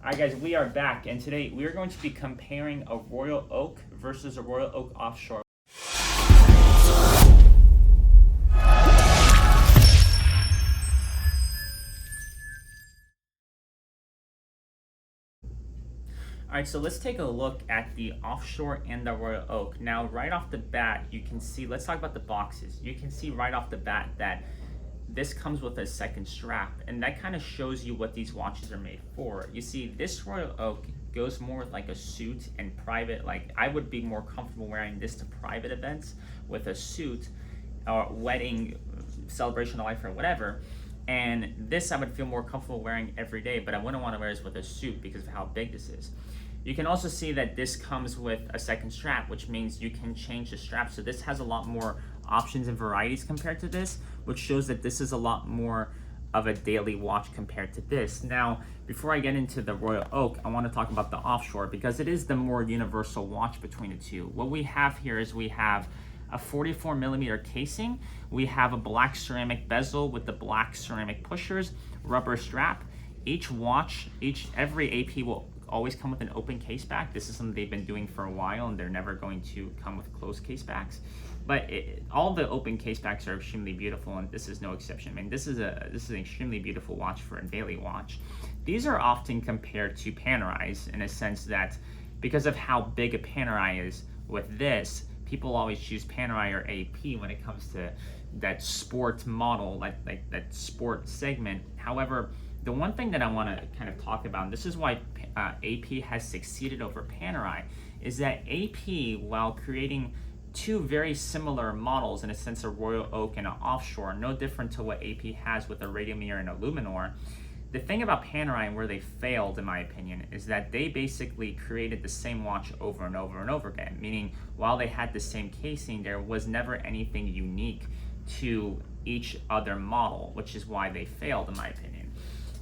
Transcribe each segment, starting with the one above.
Alright guys, we are back, and today we are going to be comparing a Royal Oak versus a Royal Oak Offshore. Alright, so let's take a look at the Offshore and the Royal Oak. Now, right off the bat, you can see, let's talk about the boxes. You can see right off the bat that this comes with a second strap, and that kind of shows you what these watches are made for. You see, this Royal Oak goes more like a suit and private, like I would be more comfortable wearing this to private events with a suit or wedding, celebration of life or whatever. And this I would feel more comfortable wearing every day, but I wouldn't want to wear this with a suit because of how big this is. You can also see that this comes with a second strap, which means you can change the strap. So this has a lot more options and varieties compared to this, which shows that this is a lot more of a daily watch compared to this. Now, before I get into the Royal Oak, I want to talk about the Offshore because it is the more universal watch between the two. What we have here is we have a 44mm casing, we have a black ceramic bezel with the black ceramic pushers, rubber strap. Each watch, every AP will always come with an open case back. This is something they've been doing for a while, and they're never going to come with closed case backs. But all the open case backs are extremely beautiful, and this is no exception. I mean, this is an extremely beautiful watch for a daily watch. These are often compared to Panerais in a sense that because of how big a Panerai is with this, people always choose Panerai or AP when it comes to that sport model, like that sport segment. However, the one thing that I want to kind of talk about, and this is why AP has succeeded over Panerai, is that AP, while creating two very similar models in a sense, a Royal Oak and an Offshore, no different to what AP has with a Radiomir and a Luminor. The thing about Panerai and where they failed, in my opinion, is that they basically created the same watch over and over and over again, meaning while they had the same casing, there was never anything unique to each other model, which is why they failed, in my opinion.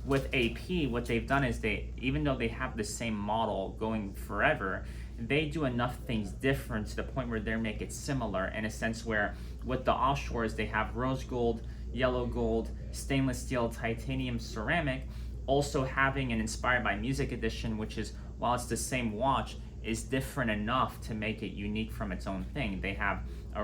With AP, what they've done is even though they have the same model going forever, they do enough things different to the point where they make it similar in a sense where with the Offshores, they have rose gold, yellow gold, stainless steel, titanium, ceramic, also having an Inspired by Music edition, which is, while it's the same watch, is different enough to make it unique from its own thing. They have a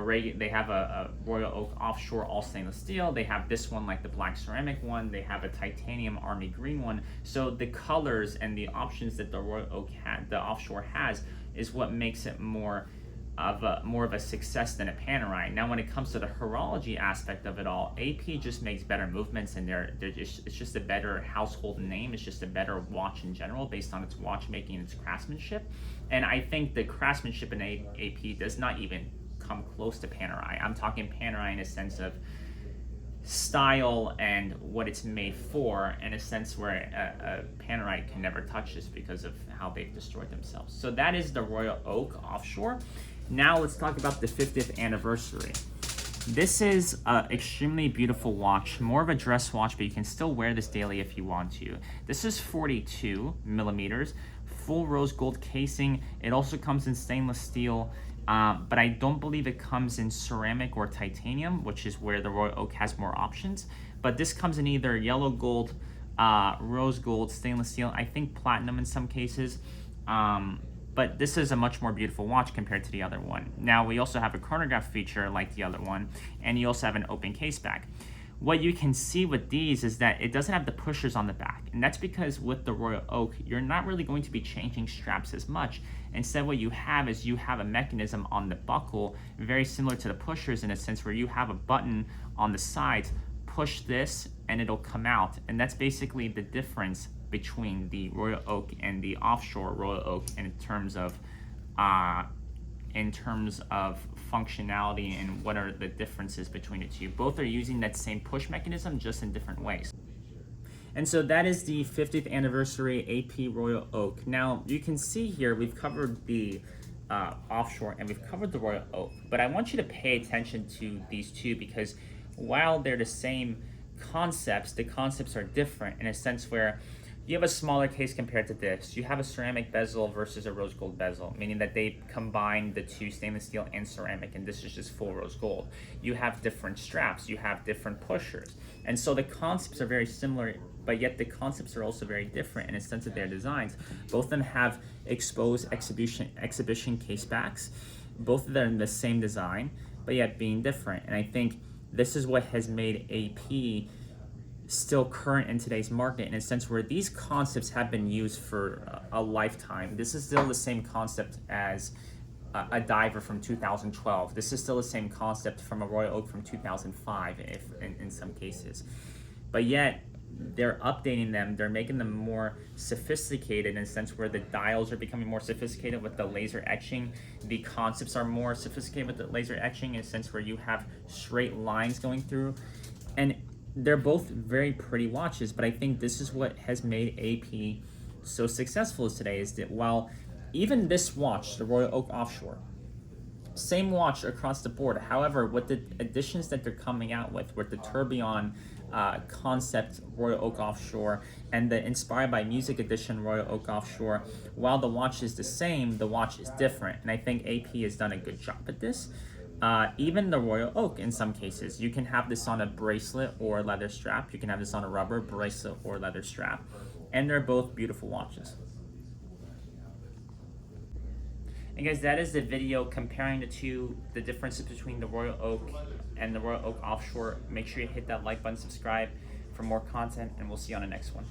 Royal Oak Offshore all stainless steel. They have this one like the black ceramic one. They have a titanium army green one. So the colors and the options that the Royal Oak the Offshore has is what makes it more of a success than a Panerai. Now, when it comes to the horology aspect of it all, AP just makes better movements, and it's just a better household name. It's just a better watch in general based on its watchmaking and its craftsmanship. And I think the craftsmanship in AP does not even come close to Panerai. I'm talking Panerai in a sense of style and what it's made for, in a sense where a Panerai can never touch this because of how they've destroyed themselves. So that is the Royal Oak Offshore. Now let's talk about the 50th anniversary. This is an extremely beautiful watch, more of a dress watch, but you can still wear this daily if you want to. This is 42mm, full rose gold casing. It also comes in stainless steel, but I don't believe it comes in ceramic or titanium, which is where the Royal Oak has more options. But this comes in either yellow gold, rose gold, stainless steel, I think platinum in some cases. But this is a much more beautiful watch compared to the other one. Now, we also have a chronograph feature like the other one, and you also have an open case back. What you can see with these is that it doesn't have the pushers on the back, and that's because with the Royal Oak, you're not really going to be changing straps as much. Instead, what you have is you have a mechanism on the buckle, very similar to the pushers in a sense where you have a button on the sides, push this, and it'll come out. And that's basically the difference between the Royal Oak and the Offshore Royal Oak in terms of functionality and what are the differences between the two. Both are using that same push mechanism, just in different ways. And so that is the 50th anniversary AP Royal Oak. Now you can see here we've covered the Offshore and we've covered the Royal Oak, but I want you to pay attention to these two because while they're the same concepts, the concepts are different in a sense where you have a smaller case compared to this. You have a ceramic bezel versus a rose gold bezel, meaning that they combine the two, stainless steel and ceramic, and this is just full rose gold. You have different straps, you have different pushers, and so the concepts are very similar, but yet the concepts are also very different in a sense of their designs. Both of them have exposed exhibition case backs. Both of them are the same design, but yet being different. And I think this is what has made AP still current in today's market, in a sense where these concepts have been used for a lifetime. This is still the same concept as a diver from 2012. This is still the same concept from a Royal Oak from 2005, if in some cases. But yet, they're updating them, they're making them more sophisticated in a sense where the dials are becoming more sophisticated with the laser etching. The concepts are more sophisticated with the laser etching in a sense where you have straight lines going through. And they're both very pretty watches, but I think this is what has made AP so successful today, is that while even this watch, the Royal Oak Offshore, same watch across the board, however, with the additions that they're coming out with the tourbillon concept Royal Oak Offshore and the Inspired by Music edition Royal Oak Offshore, while the watch is the same, the watch is different, and I think AP has done a good job at this. Even the Royal Oak, in some cases, you can have this on a bracelet or a leather strap. You can have this on a rubber bracelet or leather strap. And they're both beautiful watches. And guys, that is the video comparing the two, the differences between the Royal Oak and the Royal Oak Offshore. Make sure you hit that like button, subscribe for more content, and we'll see you on the next one.